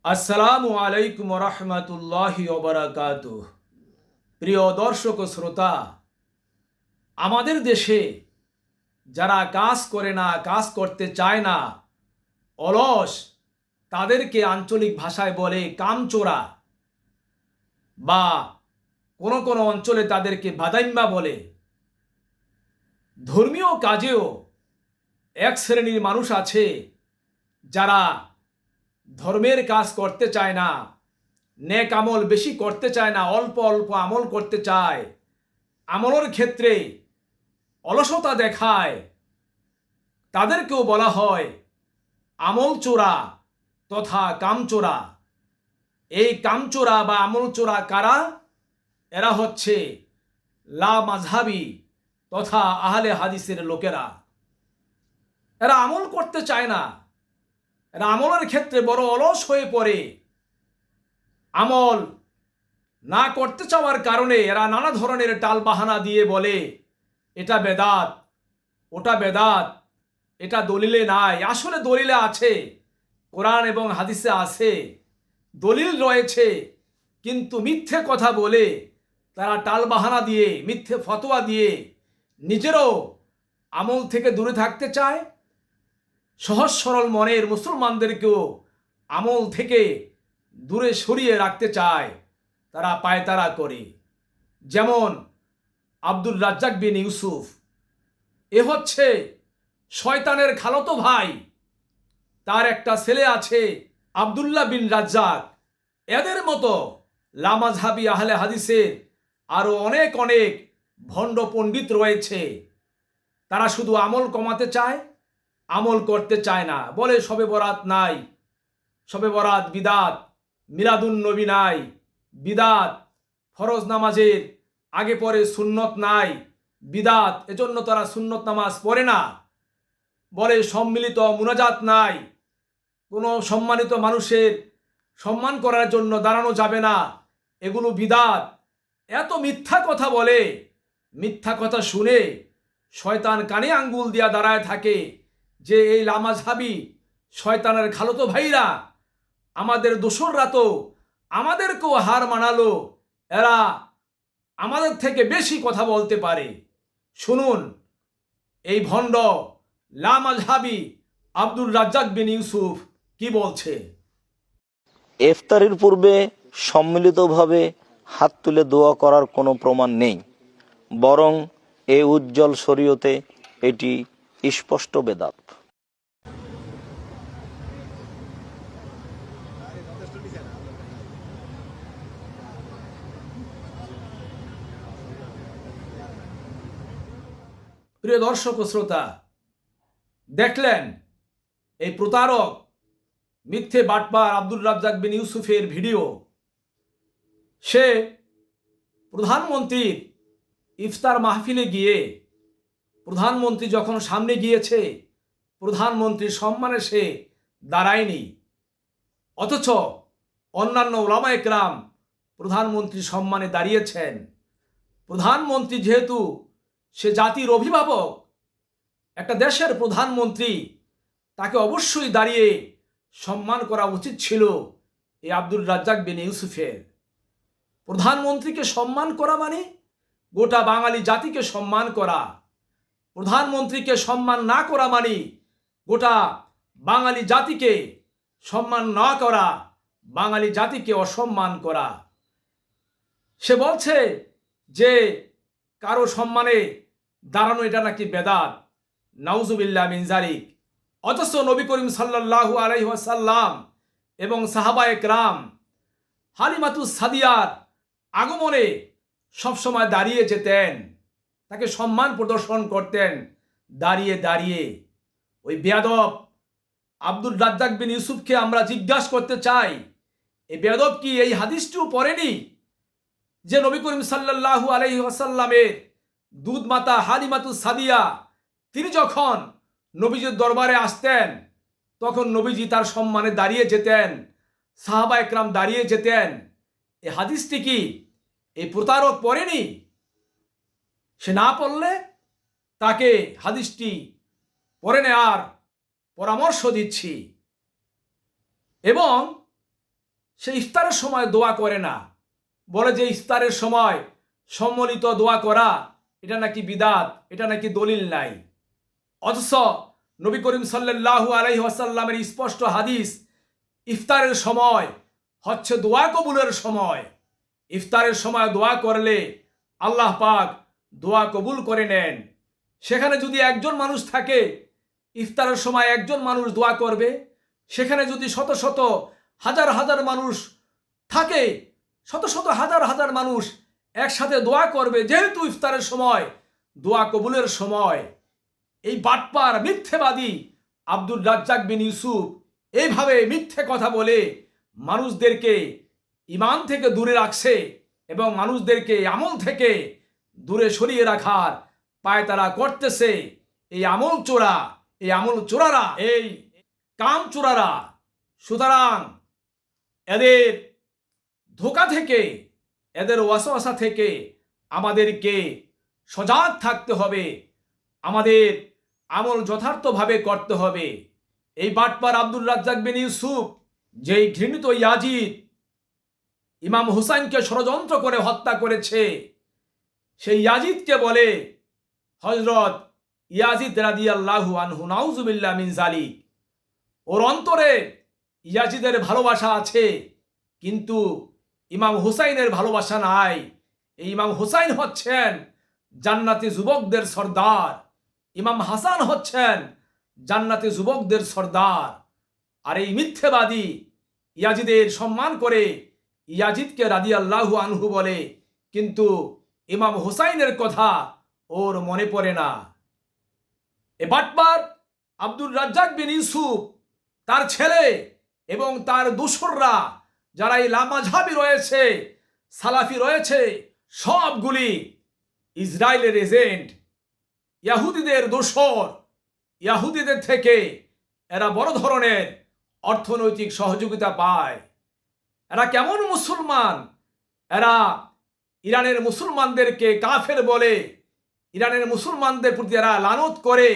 আসসালামু আলাইকুম রহমতুল্লাহি ওবারাকাতুহ। প্রিয় দর্শক ও শ্রোতা, আমাদের দেশে যারা কাজ করে না, কাজ করতে চায় না, অলস, তাদেরকে আঞ্চলিক ভাষায় বলে কামচোরা, বা কোনো কোনো অঞ্চলে তাদেরকে বাদাইম্মা বলে। ধর্মীয় কাজেও এক শ্রেণীর মানুষ আছে যারা ধর্মের কাজ করতে চায় না, নেক আমল বেশি করতে চায় না, অল্প অল্প আমল করতে চায়, আমলের ক্ষেত্রে অলসতা দেখায়, তাদেরকেও বলা হয় আমল চোরা তথা কামচোরা। এই কামচোরা বা আমল চোরা কারা? এরা হচ্ছে লা মাযহাবি তথা আহলে হাদিসের লোকেরা। এরা আমল করতে চায় না, এরা আমলের ক্ষেত্রে বড় অলস হয়ে পড়ে। আমল না করতে চাওয়ার কারণে এরা নানা ধরনের টাল বাহানা দিয়ে বলে এটা বেদাত, ওটা বেদাত, এটা দলিলে নাই। আসলে দলিলে আছে, কোরআন এবং হাদিসে আছে, দলিল রয়েছে, কিন্তু মিথ্যে কথা বলে তারা টাল বাহানা দিয়ে, মিথ্যে ফতোয়া দিয়ে নিজেরও আমল থেকে দূরে থাকতে চায়, সহজ সরল মনের মুসলমানদেরকেও আমল থেকে দূরে সরিয়ে রাখতে চায়। তারা পায়তারা করে। যেমন আব্দুর রাজ্জাক বিন ইউসুফ, এ হচ্ছে শয়তানের খালতো ভাই, তার একটা ছেলে আছে আব্দুল্লাহ বিন রাজ্জাক। এদের মতো লামাযহাবি আহলে হাদিসের আরো অনেক অনেক ভণ্ড পণ্ডিত রয়েছে। তারা শুধু আমল কমাতে চায়, আমল করতে চায় না। বলে শবে বরাত নাই, শবে বরাত বিদাত, মিলাদুন নবী নাই, বিদাত, ফরজ নামাজের আগে পরে সুন্নত নাই, বিদাত, এজন্য তারা সুন্নত নামাজ পড়ে না। বলে সম্মিলিত মুনাজাত নাই, কোনো সম্মানিত মানুষের সম্মান করার জন্য দাঁড়ানো যাবে না, এগুলো বিদাত। এত মিথ্যা কথা বলে, মিথ্যা কথা শুনে শয়তান কানে আঙ্গুল দিয়া দাঁড়ায় থাকে যে এই লামাযহাবি শয়তানের খালতো ভাইরা, আমাদের দোসররা তো আমাদেরকেও হার মানালো, এরা আমাদের থেকে বেশি কথা বলতে পারে। শুনুন এই ভণ্ড লামাযহাবি আব্দুর রাজ্জাক বিন ইউসুফ কি বলছে। ইফতারির পূর্বে সম্মিলিতভাবে হাত তুলে দোয়া করার কোনো প্রমাণ নেই, বরং এই উজ্জ্বল শরীয়তে এটি স্পষ্ট বেদাত। প্রিয় দর্শক ও শ্রোতা, দেখলেন এই প্রতারক মিথ্যে বাটপার আব্দুর রাজ্জাক বিন ইউসুফের ভিডিও। সে প্রধানমন্ত্রীর ইফতার মাহফিলে গিয়ে, প্রধানমন্ত্রী যখন সামনে গিয়েছে, প্রধানমন্ত্রীর সম্মানে সে দাঁড়ায়নি, অথচ অন্যান্য উলামা একরাম প্রধানমন্ত্রীর সম্মানে দাঁড়িয়েছেন। প্রধানমন্ত্রী যেহেতু সে জাতির অভিভাবক, একটা দেশের প্রধানমন্ত্রী, তাকে অবশ্যই দাঁড়িয়ে সম্মান করা উচিত ছিল এই আব্দুর রাজ্জাক বিন ইউসুফের। প্রধানমন্ত্রীকে সম্মান করা মানে গোটা বাঙালি জাতিকে সম্মান করা। প্রধানমন্ত্রীকে সম্মান না করা মানে গোটা বাঙালি জাতিকে সম্মান না করা, বাঙালি জাতিকে অসম্মান করা। সে বলছে যে কারো সম্মানে দাঁড়ানো এটা নাকি বেদাত, নাউজুবিল্লাহ মিন যালিক। অথচ নবী করিম সাল্লাল্লাহু আলাইহি ওয়াসাল্লাম এবং সাহাবায়ে কেরাম হালিমাতুস সাদিয়ার আগমনে সবসময় দাঁড়িয়ে যেতেন, তাকে সম্মান প্রদর্শন করতেন দাঁড়িয়ে দাঁড়িয়ে। ওই বেয়াদব আব্দুর রাজ্জাক বিন ইউসুফকে আমরা জিজ্ঞাসা করতে চাই, এই বেয়াদব কি এই হাদিসটিও পড়েনি যে নবী করিম সাল্লাল্লাহু আলাইহি ওয়াসাল্লামের দুধ মাতা হালিমাতুস সাদিয়া, তিনি যখন নবীজির দরবারে আসতেন তখন নবীজি তার সম্মানে দাঁড়িয়ে যেতেন, সাহাবা একরাম দাঁড়িয়ে যেতেন। এই হাদিসটি কি এই প্রতারক পড়েনি? সে না পড়লে তাকে হাদিসটি পড়ে নেওয়ার পরামর্শ দিচ্ছি। এবং সে ইফতারের সময় দোয়া করে না, বলে যে ইফতারের সময় সম্মিলিত দোয়া করা এটা নাকি বিদাত, এটা নাকি দলিল নাই। অথচ নবী করিম সাল্লাল্লাহু আলাইহি ওয়াসাল্লামের স্পষ্ট হাদিস, ইফতারের সময় হচ্ছে দোয়া কবুলের সময়। ইফতারের সময় দোয়া করলে আল্লাহ পাক দোয়া কবুল করে নেন। সেখানে যদি একজন মানুষ থাকে, ইফতারের সময় একজন মানুষ দোয়া করবে, সেখানে যদি শত শত হাজার হাজার মানুষ থাকে, শত শত হাজার হাজার মানুষ একসাথে দোয়া করবে, যেহেতু ইফতারের সময় দোয়া কবুলের সময়। এই বাটপার মিথ্যেবাদী আব্দুর রাজ্জাক বিন ইউসুফ এইভাবে মিথ্যে কথা বলে মানুষদেরকে ঈমান থেকে দূরে রাখছে এবং মানুষদেরকে আমল থেকে দূরে সরিয়ে রাখার পায়তারা করতেছে। এই আমল চোরা, এই আমল চোরারা, এই কাম চোরারা। সুতরাং এদের ধোঁকা থেকে, এদের ওয়াসওয়াসা থেকে আমাদেরকে সজাগ থাকতে হবে, আমাদের আমল যথার্থভাবে করতে হবে। এই বাটপার আব্দুর রাজ্জাক বিন ইউসুফ, যেই ঘৃণিত ইয়াজিদ ইমাম হুসাইনকে ষড়যন্ত্র করে হত্যা করেছে, সেই ইয়াজিদকে বলে হযরত ইয়াজিদ রাদিয়াল্লাহু আনহু, নাউজুবিল্লাহ মিন যালিক। ওর অন্তরে ইয়াজিদের ভালোবাসা আছে, কিন্তু ইমাম হুসাইনের ভালোবাসা নাই। এই ইমাম হুসাইন হচ্ছেন জান্নাতি যুবকদের সর্দার, ইমাম হাসান হচ্ছেন জান্নাতি যুবকদের সর্দার। আর এই মিথ্যেবাদী ইয়াজিদের সম্মান করে ইয়াজিদকে রাদিয়াল্লাহু আনহু বলে, কিন্তু ইমাম হুসাইনের কথা ওর মনে পড়ে না। এ বাটপার আব্দুর রাজ্জাক বিন ইউসুফ, তার ছেলে এবং তার দোসররা যারা এই লামাঝহাবি রয়েছে, সালাফি রয়েছে, সবগুলি ইসরায়েলের এজেন্ট, ইহুদিদের দোসর। ইহুদিদের থেকে এরা বড় ধরনের অর্থনৈতিক সহযোগিতা পায়। এরা কেমন মুসলমান? এরা ইরানের মুসলমানদেরকে কাফের বলে, ইরানের মুসলমানদের প্রতি এরা লানত করে।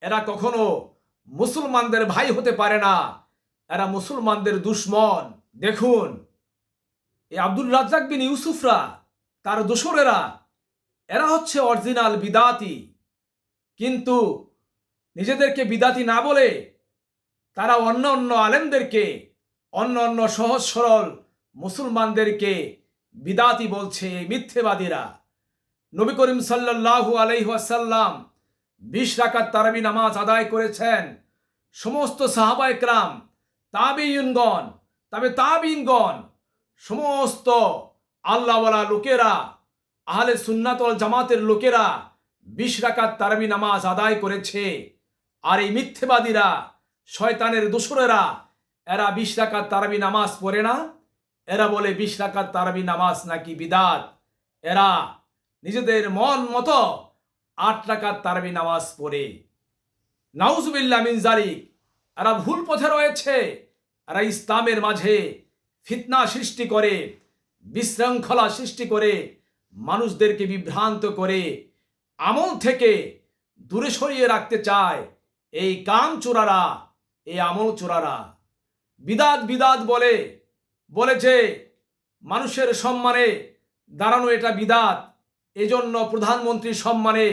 এরা কখনো মুসলমানদের ভাই হতে পারে না, এরা মুসলমানদের দুশমন। দেখুন, এই আব্দুর রাজ্জাক বিন ইউসুফরা, তার দোসরেরা, এরা হচ্ছে অরিজিনাল বিদাতি। কিন্তু নিজেদেরকে বিদাতি না বলে তারা অন্য অন্য আলেমদেরকে, অন্য অন্য সহজ সরল মুসলমানদেরকে বিদাতি বলছে। এই মিথ্যেবাদীরা। নবী করিম সাল্লাল্লাহু আলাইহি ওয়াসাল্লাম 20 রাকাত তারাবি নামাজ আদায় করেছেন। সমস্ত সাহাবা একরাম, তাবিঈনগণ, তাবিঈনগণ, সমস্ত আল্লাহওয়ালা লোকেরা, আহলে সুন্নাত ওয়াল জামাতের লোকেরা 20 রাকাত তারাবি নামাজ আদায় করেছে। আর এই মিথ্যেবাদীরা, শয়তানের দোসরেরা, এরা 20 রাকাত তারাবি নামাজ পড়ে না। এরা বলে 20 রাকাত তারাবি নামাজ নাকি বিদাত। এরা নিজেদের মন মতো 8 রাকাত তারাবি নামাজ পড়ে। নাউজুবিল্লাহ মিন যালিক। এরা ভুল পথে রয়েছে। এরা ইসলামের মাঝে ফিতনা সৃষ্টি করে, বিশৃঙ্খলা সৃষ্টি করে, মানুষদেরকে বিভ্রান্ত করে আমল থেকে দূরে সরিয়ে রাখতে চায়। এই কাম চোরারা, এই আমল চোরারা বিদাত বিদাত বলেছে মানুষের সম্মানে দাঁড়ানো এটা বিদাত। এজন্য প্রধানমন্ত্রীর সম্মানে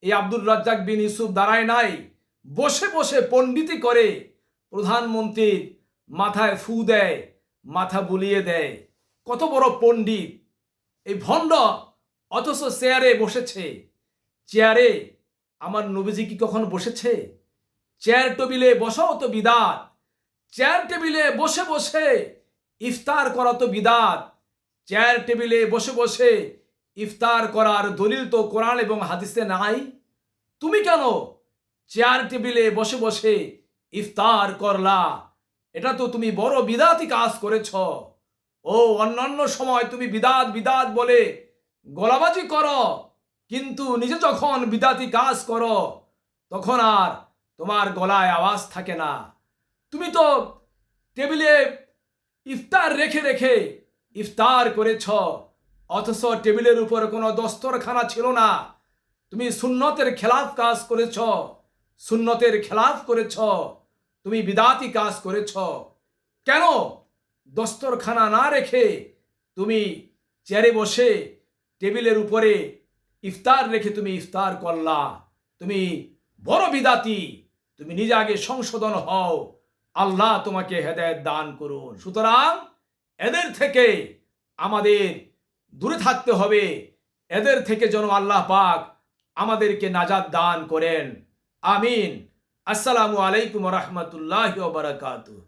এই আব্দুর রাজ্জাক বিন ইউসুফ দাঁড়ায় নাই, বসে বসে পণ্ডিতি করে প্রধানমন্ত্রীর মাথায় ফু দেয়, মাথা বুলিয়ে দেয়। কত বড় পণ্ডিত এই ভণ্ড, অথচ চেয়ারে বসেছে। চেয়ারে আমার নবীজি কি কখন বসেছে? চেয়ার টেবিলে বসাও তো বিদাত। চেয়ার টেবিলে বসে বসে ইফতার করা তো বিদাত। চেয়ার টেবিলে বসে বসে ইফতার করার দলিল তো কোরআন এবং হাদিসে নাই। তুমি কেন চেয়ার টেবিলে বসে বসে ইফতার করলা? এটা তো তুমি বড় বিদাতি কাজ করেছ। ও অন্যান্য সময় তুমি বিদাত বিদাত বলে গলাবাজি করো, কিন্তু নিজে যখন বিদাতি কাজ করো তখন আর তোমার গলায় আওয়াজ থাকে না। তুমি তো টেবিলে ইফতার রেখে রেখে ইফতার করেছ, অথচ টেবিলের উপর কোনো দস্তরখানা ছিল না। তুমি সুন্নতের খেলাফ কাজ করেছ, সুন্নতের খেলাফ করেছ, তুমি বিদাতি কাজ করেছ। কেন দস্তরখানা না রেখে তুমি চেয়ারে বসে টেবিলের উপরে ইফতার রেখে তুমি ইফতার করলা, তুমি বড় বিদাতি। তুমি নিজে আগে সংশোধন হও, আল্লাহ তোমাকে হেদায়েত দান করুন। সুতরাং এদের থেকে আমাদের দূরে থাকতে হবে, এদের থেকে যেন আল্লাহ পাক আমাদেরকে নাজাত দান করেন। আমিন। আসসালামু আলাইকুম ওয়া রাহমাতুল্লাহি ওয়া বারাকাতুহু।